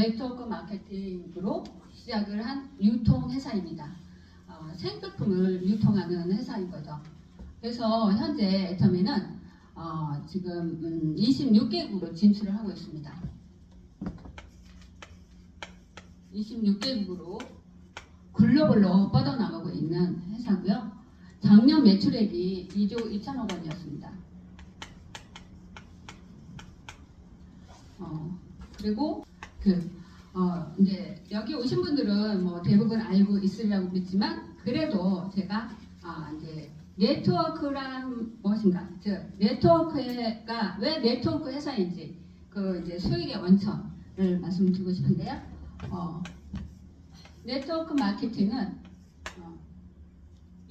네트워크 마케팅으로 시작을 한 유통회사입니다. 생필품을 유통하는 회사인 거죠. 그래서 현재 애터미는 지금 26개국으로 진출을 하고 있습니다. 26개국으로 글로벌로 뻗어나가고 있는 회사고요. 작년 매출액이 2조 2천억 원이었습니다. 그리고 이제 여기 오신 분들은 뭐 대부분 알고 있으리라고 믿지만 그래도 제가 이제 네트워크란 무엇인가, 즉 네트워크가 왜 네트워크 회사인지 그 이제 수익의 원천을 말씀드리고 싶은데요. 네트워크 마케팅은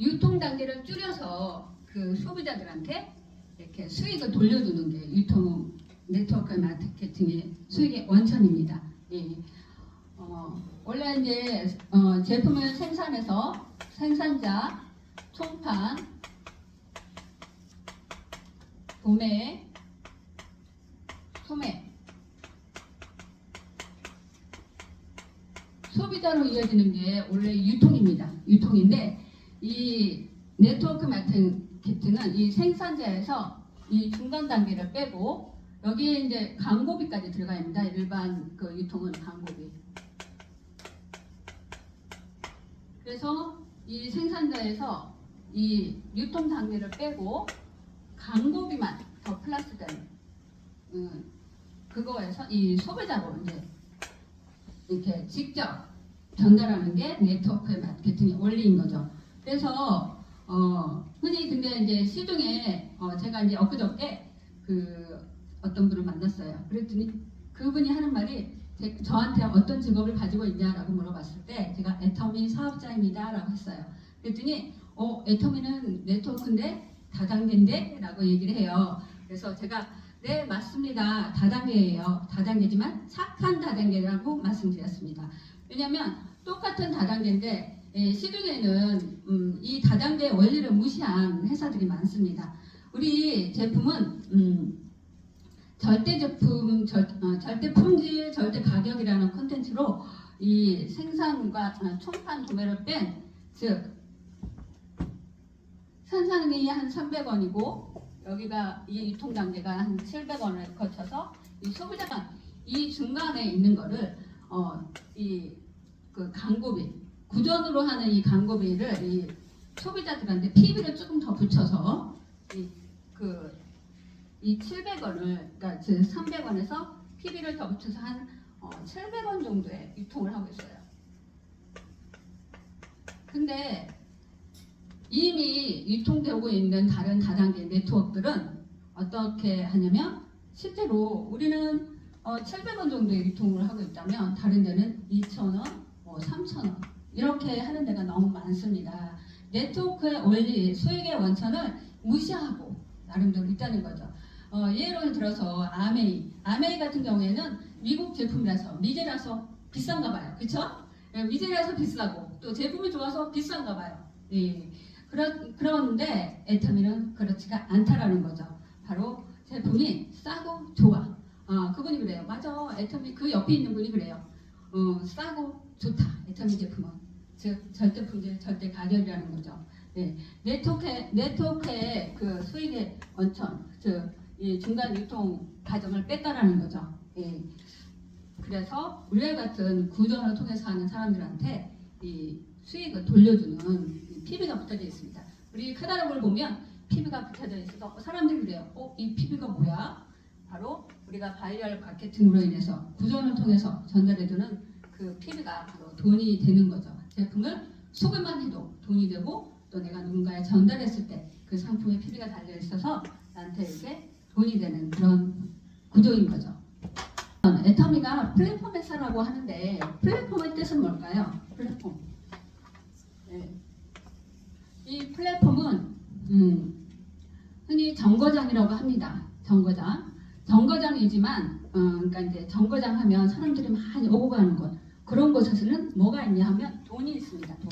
유통 단계를 줄여서 그 소비자들한테 이렇게 수익을 돌려주는 게 유통 네트워크 마케팅의 수익의 원천입니다. 예. 원래 이제 제품을 생산해서 생산자, 총판, 도매, 소매, 소비자로 이어지는 게 원래 유통입니다. 유통인데 이 네트워크 마케팅은 이 생산자에서 이 중간 단계를 빼고 여기에 이제 광고비까지 들어가야 합니다. 일반 그 유통은 광고비. 그래서 이 생산자에서 이 유통 단계를 빼고 광고비만 더 플러스된 그거에서 이 소비자로 이제 이렇게 직접 전달하는 게 네트워크 마케팅의 원리인 거죠. 그래서 흔히 근데 이제 시중에 제가 이제 엊그저께 어떤 분을 만났어요. 그랬더니 그분이 하는 말이 저한테 어떤 직업을 가지고 있냐라고 물어봤을 때 제가 애터미 사업자입니다 라고 했어요. 그랬더니 애터미는 네트워크인데 다단계인데 라고 얘기를 해요. 그래서 제가 네 맞습니다. 다단계예요. 다단계지만 착한 다단계라고 말씀드렸습니다. 왜냐하면 똑같은 다단계인데 시중에는 이 다단계 원리를 무시한 회사들이 많습니다. 우리 제품은 절대 제품, 절대 품질, 절대 가격이라는 콘텐츠로 이 생산과 총판 도매를 뺀, 즉 생산이 한 300원이고 여기가 이 유통 단계가 한 700원을 거쳐서 이 소비자가 이 중간에 있는 거를 그 광고비, 구전으로 하는 이 광고비를 이 소비자들한테 PB를 조금 더 붙여서 이 700원을, 그러니까 300원에서 PB를 더 붙여서 한 700원 정도에 유통을 하고 있어요. 근데 이미 유통되고 있는 다른 다단계 네트워크들은 어떻게 하냐면 실제로 우리는 700원 정도에 유통을 하고 있다면 다른 데는 2,000원, 3,000원 이렇게 하는 데가 너무 많습니다. 네트워크의 원리, 수익의 원천을 무시하고 나름대로 있다는 거죠. 예를 들어서 아메이 같은 경우에는 미국 제품이라서 미제라서 비싼가 봐요. 그쵸? 미제라서 비싸고 또 제품이 좋아서 비싼가 봐요. 예. 그런데 애터미는 그렇지가 않다라는 거죠. 바로 제품이 싸고 좋아. 그분이 그래요. 맞아. 애터미 그 옆에 있는 분이 그래요. 싸고 좋다. 애터미 제품은. 즉 절대 품질, 절대 가격이라는 거죠. 네. 네트워크의 그 수익의 원천, 즉 이 중간 유통 과정을 뺐다라는 거죠. 예. 그래서 우리와 같은 구전을 통해서 하는 사람들한테 이 수익을 돌려주는 PB가 붙여져 있습니다. 우리 카탈로그를 보면 PB가 붙여져 있어서 사람들이 그래요. 이 PB가 뭐야? 바로 우리가 바이럴 마케팅으로 인해서 구전을 통해서 전달해주는 그 PB가 바로 돈이 되는 거죠. 제품을 소개만 해도 돈이 되고 또 내가 누군가에 전달했을 때 그 상품에 PB가 달려 있어서 나한테 이렇게 돈이 되는 그런 구조인 거죠. 애터미가 플랫폼 회사라고 하는데 플랫폼의 뜻은 뭘까요? 플랫폼. 네. 이 플랫폼은 흔히 정거장이라고 합니다. 정거장이지만 그러니까 이제 정거장 하면 사람들이 많이 오고 가는 곳. 그런 곳에서는 뭐가 있냐 하면 돈이 있습니다. 돈.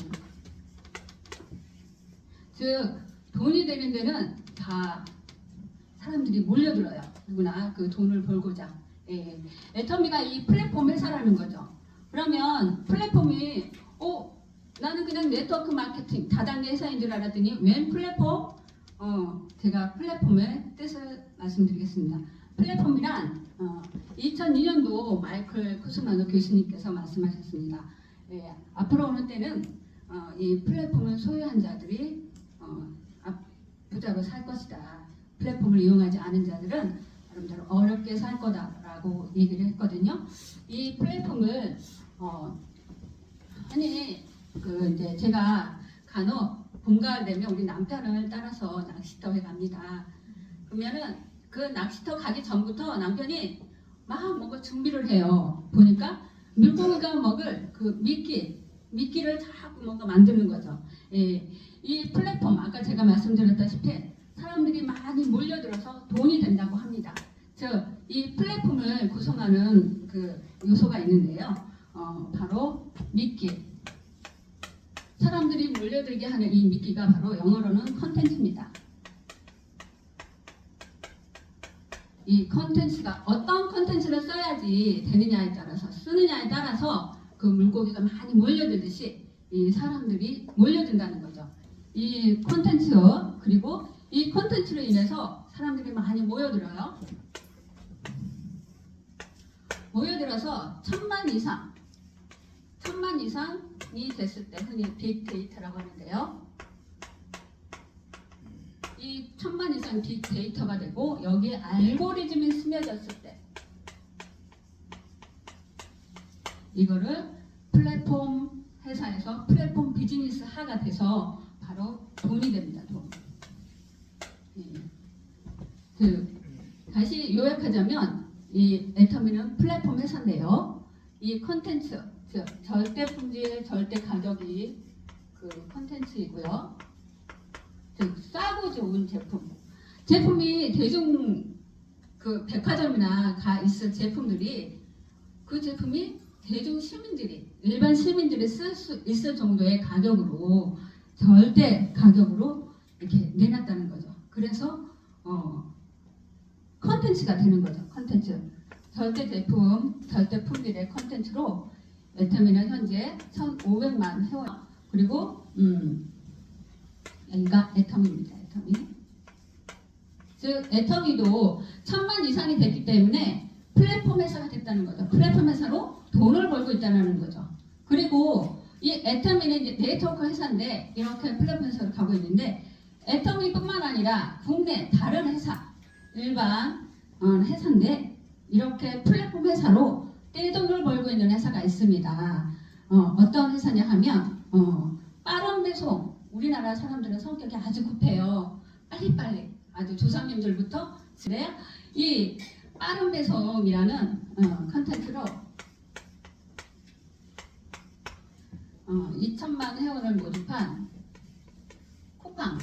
즉 돈이 되는 데는 다 사람들이 몰려들어요. 누구나 그 돈을 벌고자. 예, 애터미가 이 플랫폼 회사라는 거죠. 그러면 플랫폼이 나는 그냥 네트워크 마케팅 다단계 회사인 줄 알았더니 웬 플랫폼? 제가 플랫폼의 뜻을 말씀드리겠습니다. 플랫폼이란 2002년도 마이클 쿠스마노 교수님께서 말씀하셨습니다. 예, 앞으로 오는 때는 이 플랫폼을 소유한 자들이 부자로 살 것이다. 플랫폼을 이용하지 않은 자들은 여러분들 어렵게 살 거다라고 얘기를 했거든요. 이 플랫폼을 이제 제가 간혹 봄가을 되면 우리 남편을 따라서 낚시터에 갑니다. 그러면은 그 낚시터 가기 전부터 남편이 막 뭔가 준비를 해요. 보니까 물고기가 먹을 그 미끼를 자꾸 뭔가 만드는 거죠. 예, 이 플랫폼 아까 제가 말씀드렸다시피 사람들이 많이 몰려들어서 돈이 된다고 합니다. 이 플랫폼을 구성하는 그 요소가 있는데요. 바로 미끼. 사람들이 몰려들게 하는 이 미끼가 바로 영어로는 컨텐츠입니다. 이 컨텐츠가 어떤 컨텐츠를 써야지 되느냐에 따라서 쓰느냐에 따라서 그 물고기가 많이 몰려들듯이 이 사람들이 몰려든다는 거죠. 이 컨텐츠 그리고 이 컨텐츠로 인해서 사람들이 많이 모여들어요. 모여들어서 1000만 이상이 됐을 때 흔히 빅데이터라고 하는데요. 이 1000만 이상 빅데이터가 되고 여기에 알고리즘이 스며졌을 때 이거를 플랫폼 회사에서 플랫폼 비즈니스화가 돼서 바로 돈이 됩니다. 돈. 다시 요약하자면 이 애터미는 플랫폼 회사인데요. 이 컨텐츠, 즉 절대 품질, 절대 가격이 그 컨텐츠이고요. 즉 싸고 좋은 제품이 대중 그 백화점이나 가 있을 제품들이 그 제품이 대중 시민들이 일반 시민들이 쓸 수 있을 정도의 가격으로 절대 가격으로 이렇게 내놨다는 거죠. 그래서 컨텐츠가 되는 거죠. 컨텐츠. 절대 제품, 절대 품질의 컨텐츠로 애터미는 현재 1,500만 회원 그리고 여기가 애터미입니다. 애터미. 즉 애터미도 1000만 이상이 됐기 때문에 플랫폼 회사가 됐다는 거죠. 플랫폼 회사로 돈을 벌고 있다는 거죠. 그리고 이 애터미는 이제 네트워크 회사인데 이렇게 플랫폼 회사로 가고 있는데 애터미뿐만 아니라 국내 다른 회사 일반 회사인데 이렇게 플랫폼 회사로 떼돈을 벌고 있는 회사가 있습니다. 어떤 회사냐 하면 빠른 배송. 우리나라 사람들은 성격이 아주 급해요. 빨리빨리 아주 조상님들부터 그래야 이 빠른 배송이라는 컨텐츠로 2천만 회원을 모집한 쿠팡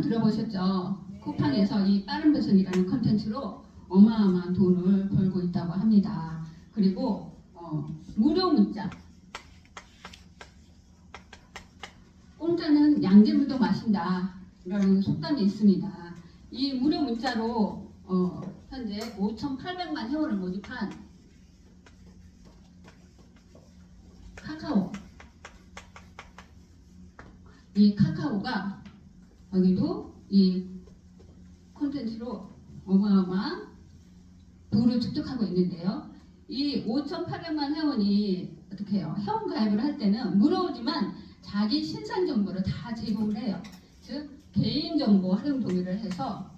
들어보셨죠? 쿠팡에서 이 빠른 배송이라는 컨텐츠로 어마어마한 돈을 벌고 있다고 합니다. 그리고 무료 문자. 공짜는 양재물도 마신다. 이런 속담이 있습니다. 이 무료 문자로 현재 5,800만 회원을 모집한 카카오. 이 카카오가 여기도 이 콘텐츠로 어마어마한 돈을 축적하고 있는데요. 이 5,800만 회원이 어떻게 해요? 회원 가입을 할 때는 무료지만 자기 신상 정보를 다 제공을 해요. 즉 개인정보 활용 동의를 해서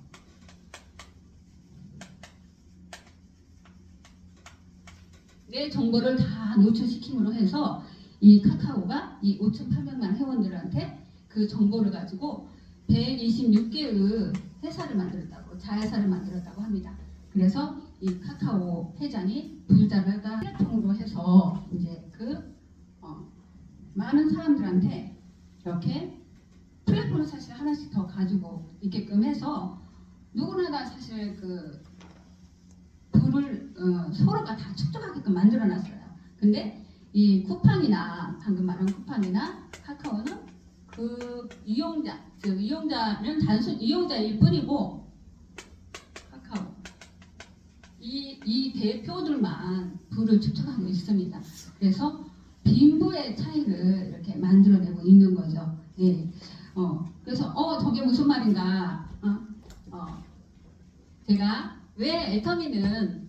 내 정보를 다 노출시킴으로 해서 이 카카오가 이 5,800만 회원들한테 그 정보를 가지고 126개의 회사를 만들었다고, 자회사를 만들었다고 합니다. 그래서 이 카카오 회장이 부자가 플랫폼으로 해서 이제 많은 사람들한테 이렇게 플랫폼을 사실 하나씩 더 가지고 있게끔 해서 누구나 다 사실 그 부를 서로가 다 축적하게끔 만들어놨어요. 근데 이 쿠팡이나 방금 말한 쿠팡이나 카카오는 그 이용자, 즉 이용자는 단순 이용자일 뿐이고 이 대표들만 부를 추측하고 있습니다. 그래서 빈부의 차이를 이렇게 만들어내고 있는 거죠. 예. 그래서 저게 무슨 말인가? 제가 왜 애터미는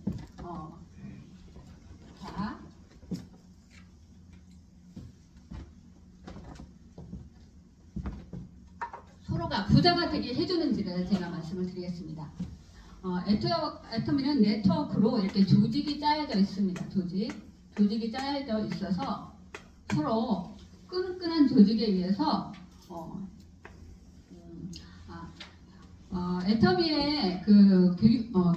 자, 서로가 부자가 되게 해주는지를 제가 말씀을 드리겠습니다. 애터미는 네트워크로 이렇게 조직이 짜여져 있습니다. 조직이 짜여져 있어서 서로 끈끈한 조직에 의해서 애터미의 그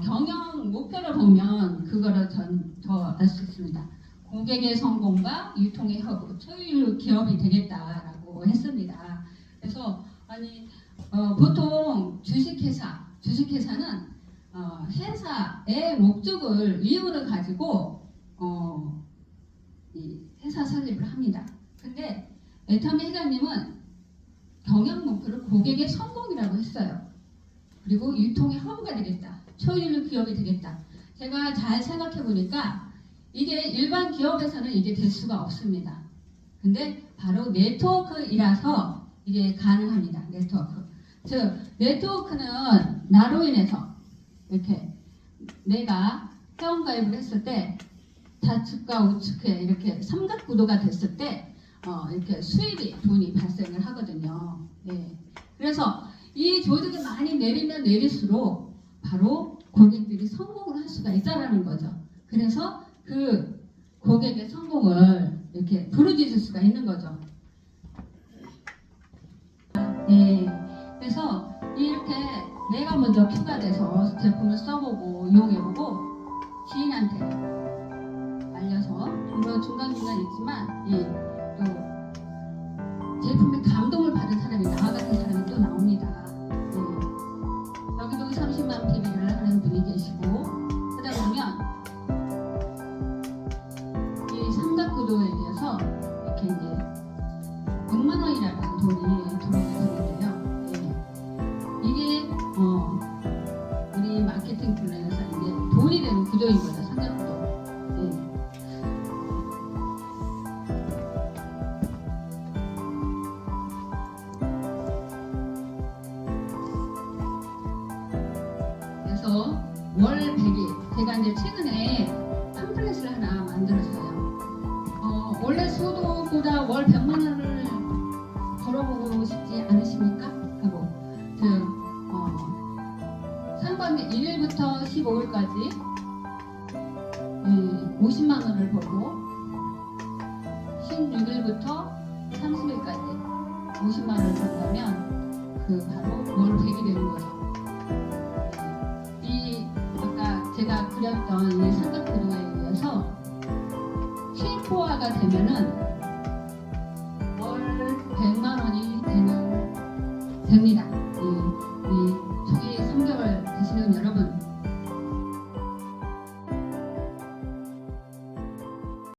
경영 목표를 보면 그거를 더 알 수 있습니다. 고객의 성공과 유통의 허브, 초유일 기업이 되겠다라고 했습니다. 그래서 보통 주식회사는 회사의 목적을 이유를 가지고 이 회사 설립을 합니다. 근데 애터미 회장님은 경영 목표를 고객의 성공이라고 했어요. 그리고 유통의 허브가 되겠다. 초유일 기업이 되겠다. 제가 잘 생각해 보니까 이게 일반 기업에서는 이게 될 수가 없습니다. 근데 바로 네트워크이라서 이게 가능합니다. 네트워크. 즉 네트워크는 나로 인해서 이렇게 내가 회원가입을 했을 때 좌측과 우측에 이렇게 삼각구도가 됐을 때 이렇게 돈이 발생을 하거든요. 예. 그래서 이 조직이 많이 내리면 내릴수록 바로 고객들이 성공을 할 수가 있다라는 거죠. 그래서 그 고객의 성공을 이렇게 부르짖을 수가 있는 거죠. 네. 그래서 이렇게 내가 먼저 큐가 돼서 제품을 써보고 이용해보고 지인한테 알려서 물론 중간중간 있지만 또 제품에 감동을 받은 사람이 나와 같은 사람이 또 나옵니다. 여기도 30만 PB를 하는 분이 계시고 하다 보면 이 삼각구도에 의해서 이렇게 이제 6만 원이라는 돈이 들어오는데요. 이게 우리 마케팅 플랜에서 이제 돈이 되는 구조인 거죠. 삼각구도. 그래서 월 100일 제가 이제 최근에 팜플렛을 하나 만들었어요. 원래 수도보다 월 100만 원을 벌어보고 싶지 않으십니까? 하고 상반기 1일부터 15일까지 50만 원을 벌고 16일부터 30일까지 50만 원을 벌다면 그 바로 월 100이 되는 거죠. 제가 그렸던 이 삼각구도에 의해서 실코화가 되면은 월 100만 원이 됩니다.